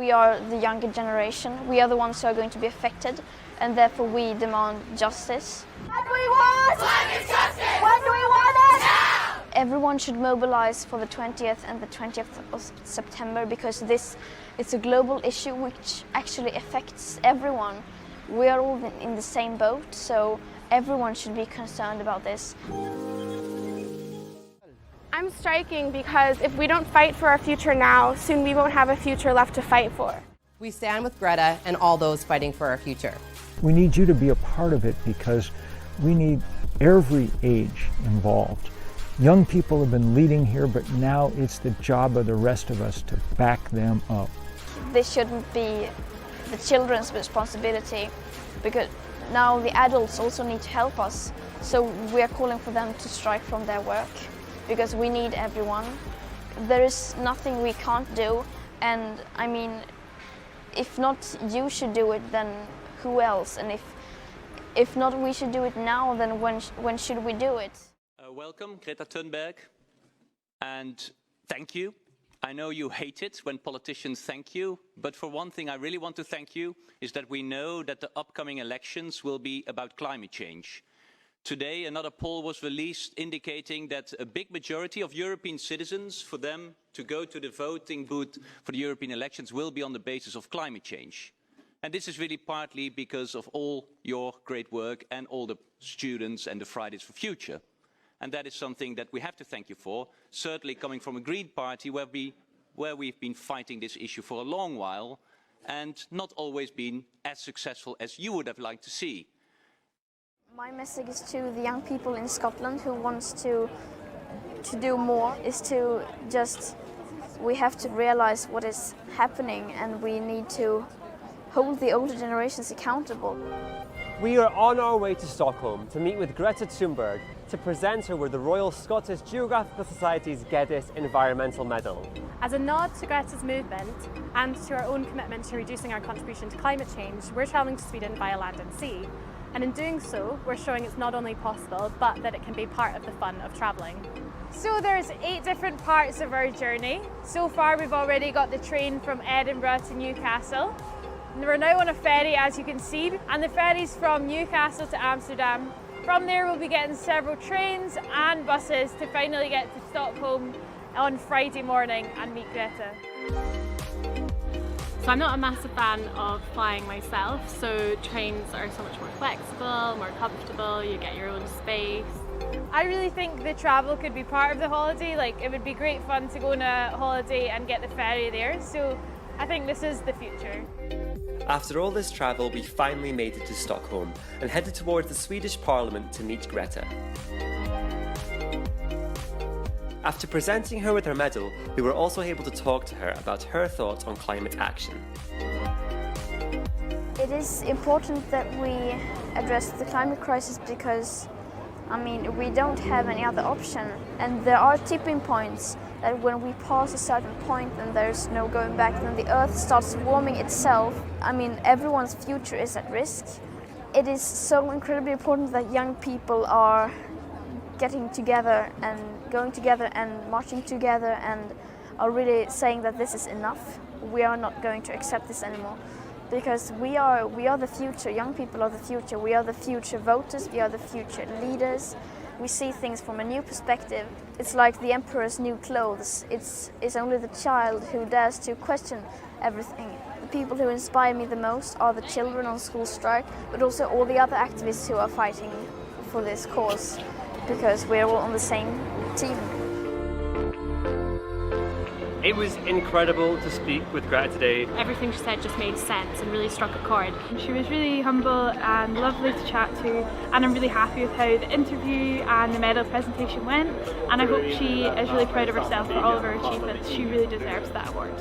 We are the younger generation. We are the ones who are going to be affected, and therefore we demand justice. What do we want? Climate justice! When do we want it? Now! Everyone should mobilize for the 20th and the 20th of September, because this is a global issue which actually affects everyone. We are all in the same boat, so everyone should be concerned about this. I'm striking because if we don't fight for our future now, soon we won't have a future left to fight for. We stand with Greta and all those fighting for our future. We need you to be a part of it because we need every age involved. Young people have been leading here, but now it's the job of the rest of us to back them up. This shouldn't be the children's responsibility, because now the adults also need to help us. So we are calling for them to strike from their work, because we need everyone. There is nothing we can't do, and I mean, if not you should do it, then who else? And if not we should do it now, then when should we do it? Welcome, Greta Thunberg, and thank you. I know you hate it when politicians thank you, but for one thing I really want to thank you is that we know that the upcoming elections will be about climate change. Today another poll was released indicating that a big majority of European citizens, for them to go to the voting booth for the European elections, will be on the basis of climate change. And this is really partly because of all your great work and all the students and the Fridays for Future. And that is something that we have to thank you for, certainly coming from a Green Party where we've been fighting this issue for a long while and not always been as successful as you would have liked to see. My message is to the young people in Scotland who wants to do more, is to just, we have to realize what is happening and we need to hold the older generations accountable. We are on our way to Stockholm to meet with Greta Thunberg to present her with the Royal Scottish Geographical Society's Geddes Environmental Medal. As a nod to Greta's movement and to our own commitment to reducing our contribution to climate change, we're travelling to Sweden via land and sea. And in doing so, we're showing it's not only possible, but that it can be part of the fun of travelling. So there's 8 different parts of our journey. So far we've already got the train from Edinburgh to Newcastle. And we're now on a ferry, as you can see, and the ferry's from Newcastle to Amsterdam. From there we'll be getting several trains and buses to finally get to Stockholm on Friday morning and meet Greta. So I'm not a massive fan of flying myself, so trains are so much more flexible, more comfortable, you get your own space. I really think the travel could be part of the holiday. Like, it would be great fun to go on a holiday and get the ferry there, so I think this is the future. After all this travel, we finally made it to Stockholm and headed towards the Swedish Parliament to meet Greta. After presenting her with her medal, we were also able to talk to her about her thoughts on climate action. It is important that we address the climate crisis because, I mean, we don't have any other option. And there are tipping points that when we pass a certain point and there's no going back, then the Earth starts warming itself. I mean, everyone's future is at risk. It is so incredibly important that young people are getting together and going together and marching together and are really saying that this is enough. We are not going to accept this anymore. Because we are the future, young people are the future, we are the future voters, we are the future leaders. We see things from a new perspective. It's like the emperor's new clothes. It's only the child who dares to question everything. The people who inspire me the most are the children on school strike, but also all the other activists who are fighting for this cause, because we're all on the same team. It was incredible to speak with Greta today. Everything she said just made sense and really struck a chord. She was really humble and lovely to chat to, and I'm really happy with how the interview and the medal presentation went, and I hope she is really proud of herself for all of her achievements. She really deserves that award.